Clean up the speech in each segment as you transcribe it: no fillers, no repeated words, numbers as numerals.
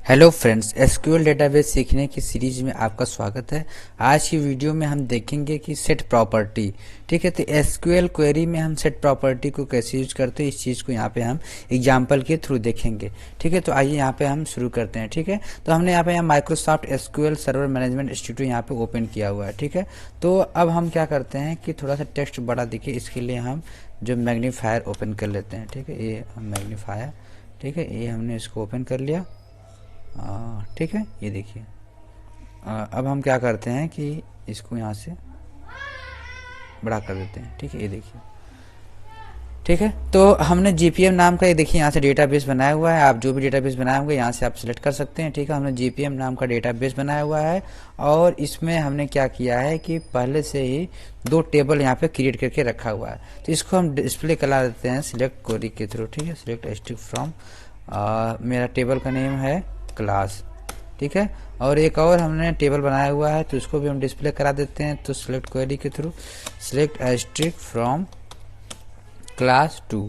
Hello friends, SQL database सीखने की series में आपका स्वागत है। आज की वीडियो में हम देखेंगे कि सेट प्रॉपर्टी, ठीक है। तो एसक्यूएल क्वेरी में हम सेट प्रॉपर्टी को कैसे यूज करते हैं, इस चीज़ को यहाँ पे हम एग्जांपल के थ्रू देखेंगे, ठीक है। तो आइए यहाँ पे हम शुरू करते हैं, ठीक है। तो हमने यहाँ पे Microsoft SQL server management institute यहाँ पे ओपन किया हुआ है, ठीक है। तो अब हम क्या करते हैं कि थोड़ा सा टेक्स्ट बड़ा दिखे, इसके लिए हम जो मैग्नीफायर ओपन कर लेते हैं, ठीक है। ये मैग्नीफायर, ठीक है, ये हमने इसको ओपन कर लिया, ठीक है। ये देखिए, अब हम क्या करते हैं कि इसको यहाँ से बड़ा कर देते हैं, ठीक है। ये देखिए, ठीक है। तो हमने जीपीएम नाम का, ये देखिए यहाँ से डेटाबेस बनाया हुआ है। आप जो भी डेटाबेस बनाए होंगे यहाँ से आप सिलेक्ट कर सकते हैं, ठीक है। हमने जीपीएम नाम का डेटाबेस बनाया हुआ है और इसमें हमने क्या किया है कि पहले से ही दो टेबल यहाँ पे क्रिएट करके रखा हुआ है। तो इसको हम डिस्प्ले करा देते हैं सिलेक्ट क्वेरी के थ्रू, ठीक है। सिलेक्ट स्टिक फ्रॉम, मेरा टेबल का नेम है क्लास, ठीक है। और एक और हमने टेबल बनाया हुआ है तो इसको भी हम डिस्प्ले करा देते हैं। तो सिलेक्ट क्वेरी के through select asterisk from class 2,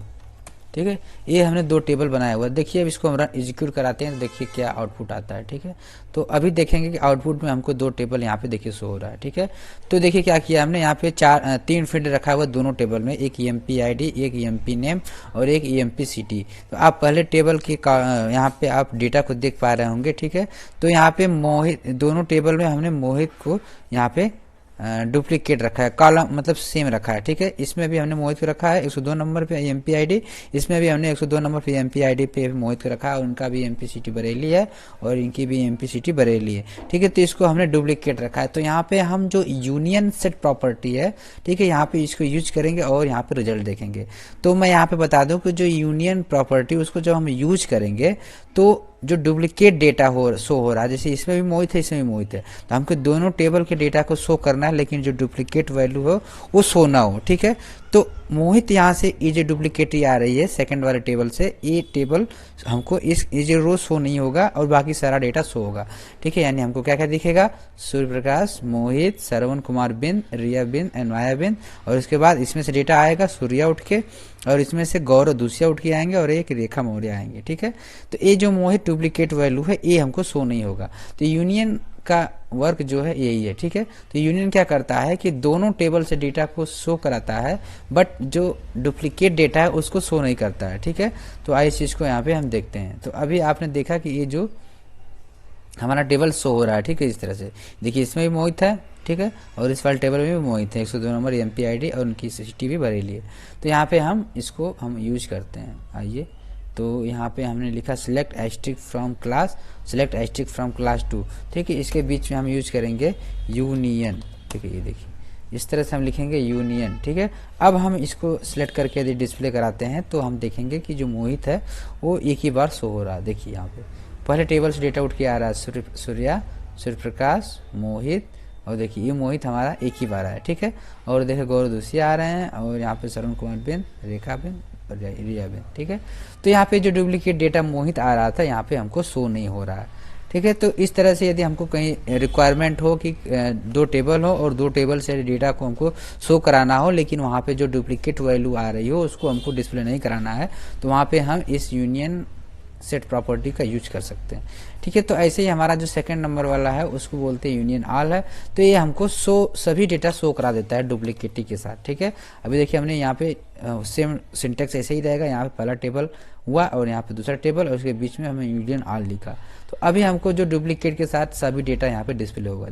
ठीक है। ये हमने दो टेबल बनाया हुआ है। देखिए अब इसको हम रन एग्जीक्यूट कराते हैं तो देखिए क्या आउटपुट आता है, ठीक है। तो अभी देखेंगे कि आउटपुट में हमको दो टेबल यहाँ पे देखिए शो हो रहा है, ठीक है। तो देखिए क्या किया हमने, यहाँ पे तीन फील्ड रखा हुआ दोनों टेबल में, एक ईएमपी आईडी, एक ईएमपी नेम और एक ईएमपी सिटी। तो आप पहले टेबल की यहाँ पे आप डेटा को देख पा रहे होंगे, ठीक है। तो यहाँ पे मोहित, दोनों टेबल में हमने मोहित को यहाँ पे डुप्लीकेट रखा है, कॉलम मतलब सेम रखा है, ठीक है। इसमें भी हमने मोहित को रखा है 102 नंबर पे एमपी आईडी, इसमें भी हमने 102 नंबर पे एमपी आईडी पे मोहित को रखा है। उनका भी एमपी सिटी बरेली है और इनकी भी एमपी सिटी बरेली है, ठीक है। तो इसको हमने डुप्लीकेट रखा है। तो यहाँ पे हम जो यूनियन सेट प्रॉपर्टी है, ठीक है, यहाँ पे इसको यूज करेंगे और यहाँ पे रिजल्ट देखेंगे। तो मैं यहाँ पे बता दूं कि जो यूनियन प्रॉपर्टी उसको जब हम यूज करेंगे तो जो डुप्लीकेट डेटा शो हो रहा है, जैसे इसमें भी मोहित है इसमें भी मोहित है, तो हमको दोनों टेबल के डेटा को शो करना है, लेकिन जो डुप्लीकेट वैल्यू हो वो शो ना हो, ठीक है। तो मोहित यहाँ से ये जो डुप्लीकेट आ रही है सेकंड वाले टेबल से, ये टेबल हमको ये जो रो शो नहीं होगा और बाकी सारा डेटा शो होगा, ठीक है। यानी हमको क्या क्या दिखेगा, सूर्य प्रकाश, मोहित, श्रवण कुमार बिन, रिया बिन एंड माया बिन, और उसके बाद इसमें से डेटा आएगा सूर्या उठ के, और इसमें से गौरव दूसरा उठ के आएंगे और एक रेखा मौर्य आएंगे, ठीक है। तो ये जो मोहित डुप्लीकेट वैल्यू है ये हमको शो नहीं होगा। तो यूनियन का वर्क जो है यही है, ठीक है। तो यूनियन क्या करता है कि दोनों टेबल से डेटा को शो कराता है, बट जो डुप्लीकेट डेटा है उसको शो नहीं करता है, ठीक है। तो आइए इस चीज को यहाँ पे हम देखते हैं। तो अभी आपने देखा कि ये जो हमारा टेबल शो हो रहा है, ठीक है, इस तरह से देखिए, इसमें भी मोहित है, ठीक है, और इस वाले टेबल में भी मोहित है, 102 नंबर एमपी आईडी और उनकी सिटी भी भरेली है। तो यहाँ पे हम इसको हम यूज करते हैं। आइए, तो यहाँ पे हमने लिखा select asterisk from class, select asterisk from class 2, ठीक है। इसके बीच में हम यूज करेंगे यूनियन, ठीक है। ये देखिए इस तरह से हम लिखेंगे यूनियन, ठीक है। अब हम इसको सिलेक्ट करके यदि डिस्प्ले कराते हैं तो हम देखेंगे कि जो मोहित है वो एक ही बार शो हो रहा है। देखिए यहाँ पे पहले टेबल से डेटा उठ के आ रहा है सूर्या, सूर्य प्रकाश, मोहित, और देखिए ये मोहित हमारा एक ही बार है, ठीक है। और देखिए गौरव दूसरी आ रहे हैं, और यहाँ पे श्रवण कुमार बिन, रेखा बिन और रिया बिन, ठीक है। तो यहाँ पे जो डुप्लीकेट डेटा मोहित आ रहा था यहाँ पे हमको शो नहीं हो रहा है, ठीक है। तो इस तरह से यदि हमको कहीं रिक्वायरमेंट हो कि दो टेबल हो और दो टेबल से डेटा को हमको शो कराना हो, लेकिन वहाँ पे जो डुप्लीकेट वैल्यू आ रही हो उसको हमको डिस्प्ले नहीं कराना है, तो वहाँ पे हम इस यूनियन सेट प्रॉपर्टी का यूज कर सकते हैं, ठीक है। तो ऐसे ही हमारा जो सेकंड नंबर वाला है उसको बोलते हैं यूनियन ऑल है। तो ये हमको सभी डेटा शो करा देता है डुप्लीकेटी के साथ, ठीक है। अभी देखिए हमने यहाँ पे सेम सिंटेक्स ऐसे ही रहेगा, यहाँ पे पहला टेबल हुआ और यहाँ पे दूसरा टेबल और उसके बीच में हमें यूनियन ऑल लिखा। तो अभी हमको जो डुप्लीकेट के साथ सभी डेटा यहाँ पे डिस्प्ले होगा।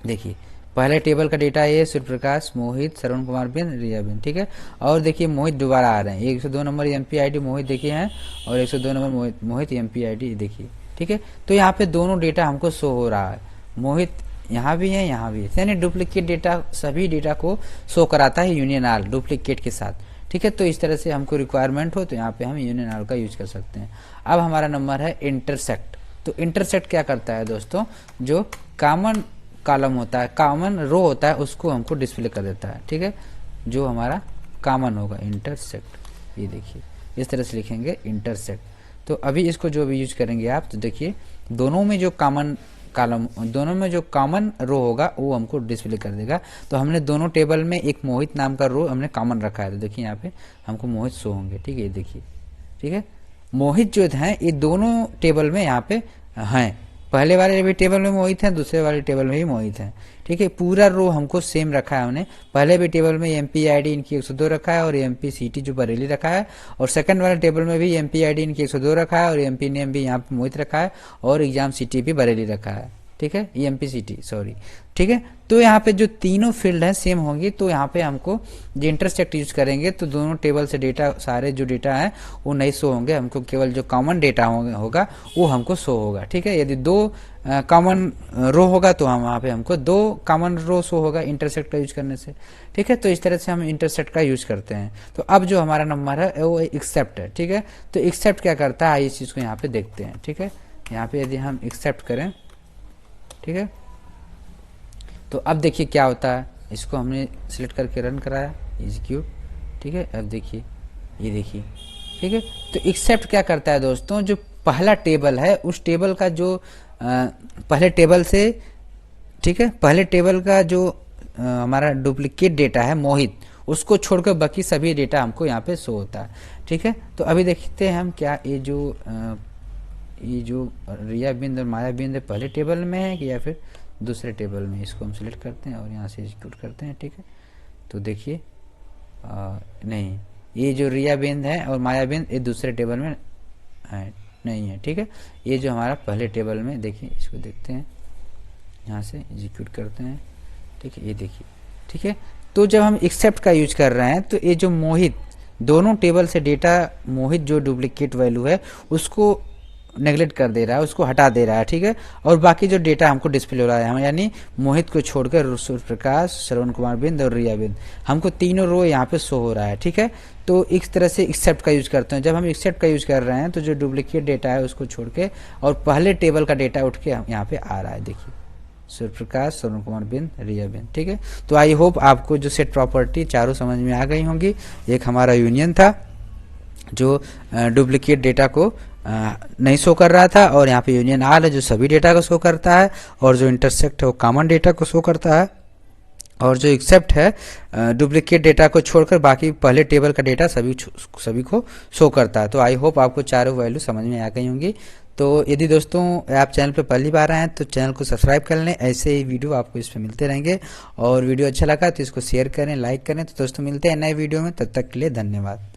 देखिए पहले टेबल का डेटा ये सूर्य प्रकाश, मोहित, श्रवण कुमार बिन, रिया बिन, ठीक है। और देखिए मोहित दोबारा आ रहे हैं, 102 नंबर एमपी आईडी मोहित देखिए हैं और 102 नंबर मोहित एमपी आईडी देखिए, ठीक है। तो यहाँ पे दोनों डेटा हमको शो हो रहा है, मोहित यहाँ भी है यहाँ भी है, यानी डुप्लीकेट डेटा सभी डेटा को शो कराता है यूनियन ऑल डुप्लीकेट के साथ, ठीक है। तो इस तरह से हमको रिक्वायरमेंट हो तो यहाँ पे हम यूनियन ऑल का यूज कर सकते हैं। अब हमारा नंबर है इंटरसेक्ट। तो इंटरसेक्ट क्या करता है दोस्तों, जो कॉमन कॉलम होता है, कॉमन रो होता है, उसको हमको डिस्प्ले कर देता है, ठीक है। जो हमारा कॉमन होगा इंटरसेक्ट, ये देखिए इस तरह से लिखेंगे इंटरसेक्ट। तो अभी इसको जो भी यूज करेंगे आप, तो देखिए दोनों में जो कॉमन कॉलम, दोनों में जो कॉमन रो होगा वो हमको डिस्प्ले कर देगा। तो हमने दोनों टेबल में एक मोहित नाम का रो हमने कॉमन रखा है, तो देखिए यहाँ पे हमको मोहित शो होंगे, ठीक है। देखिए, ठीक है। मोहित जो है ये दोनों टेबल में यहाँ पे हैं। पहले वाले भी टेबल में मोहित है, दूसरे वाले टेबल में भी मोहित है। ठीक है, पूरा रो हमको सेम रखा है हमने। पहले भी टेबल में एमपी आईडी इनकी 102 रखा है और एमपी सिटी जो बरेली रखा है, और सेकंड वाले टेबल में भी एमपी आईडी इनकी 102 रखा है और एमपी नेम भी यहाँ पे मोहित रखा है और एग्जाम सिटी भी बरेली रखा है। ठीक है, एमपी सिटी सॉरी। ठीक है, तो यहाँ पे जो तीनों फील्ड है सेम होंगी, तो यहाँ पे हमको जो इंटरसेक्ट यूज करेंगे तो दोनों टेबल से डेटा, सारे जो डेटा है वो नहीं शो होंगे, हमको केवल जो कॉमन डेटा होगा वो हमको शो होगा। ठीक है, यदि दो कॉमन रो होगा तो हम वहाँ पे हमको दो कॉमन रो शो होगा इंटरसेक्ट का यूज करने से। ठीक है, तो इस तरह से हम इंटरसेक्ट का यूज करते हैं। तो अब जो हमारा नंबर है वो एक्सेप्ट है। ठीक है, तो एक्सेप्ट क्या करता है इस चीज को यहाँ पे देखते हैं। ठीक है, यहाँ पे यदि हम एक्सेप्ट करें, ठीक है, तो अब देखिए क्या होता है। इसको हमने सिलेक्ट करके रन कराया, एग्जीक्यूट। ठीक है, अब देखिए, ये देखिए। ठीक है, तो एक्सेप्ट क्या करता है दोस्तों, जो पहला टेबल है उस टेबल का जो पहले टेबल से, ठीक है, पहले टेबल का जो हमारा डुप्लीकेट डेटा है मोहित, उसको छोड़कर बाकी सभी डेटा हमको यहाँ पे शो होता है। ठीक है, तो अभी देखते हैं हम क्या ये जो रिया बिंद और माया बिंद पहले टेबल में है कि या फिर दूसरे टेबल में। इसको हम सिलेक्ट करते हैं और यहाँ से एग्जीक्यूट करते हैं। ठीक है, तो देखिए नहीं, ये जो रिया बिंद है और माया बिंद ये दूसरे टेबल में है, नहीं है। ठीक है, ये जो हमारा पहले टेबल में, देखिए इसको देखते हैं, यहाँ से एग्जीक्यूट करते हैं। ठीक है, ये देखिए। ठीक है, तो जब हम एक्सेप्ट का यूज कर रहे हैं तो ये जो मोहित, दोनों टेबल से डेटा मोहित जो डुप्लीकेट वैल्यू है उसको नेगलेक्ट कर दे रहा है, उसको हटा दे रहा है। ठीक है, और बाकी जो डेटा हमको डिस्प्ले हो रहा है, यानी मोहित को छोड़कर सूर्य प्रकाश, श्रवण कुमार बिंद और रिया बिंद, हमको तीनों रो यहाँ पे शो हो रहा है। ठीक है, तो इस तरह से एक्सेप्ट का यूज करते हैं। जब हम एक्सेप्ट का यूज कर रहे हैं तो जो डुप्लीकेट डेटा है उसको छोड़ के और पहले टेबल का डेटा उठ के यहाँ पे आ रहा है। देखिए, सूर्य प्रकाश, श्रवण कुमार बिंद, रिया बिंद। ठीक है, तो आई होप आपको जो सेट प्रॉपर्टी चारों समझ में आ गई होंगी। एक हमारा यूनियन था जो डुप्लीकेट डेटा को नहीं शो कर रहा था, और यहाँ पे यूनियन आल है जो सभी डेटा को शो करता है, और जो इंटरसेक्ट है वो कॉमन डेटा को शो करता है, और जो एक्सेप्ट है डुप्लीकेट डेटा को छोड़कर बाकी पहले टेबल का डेटा सभी को शो करता है। तो आई होप आपको चारों वैल्यू समझ में आ गई होंगी। तो यदि दोस्तों आप चैनल पर पहली बार आए हैं तो चैनल को सब्सक्राइब कर लें, ऐसे ही वीडियो आपको इस पर मिलते रहेंगे। और वीडियो अच्छा लगा तो इसको शेयर करें, लाइक करें। तो दोस्तों मिलते हैं नए वीडियो में, तब तक के लिए धन्यवाद।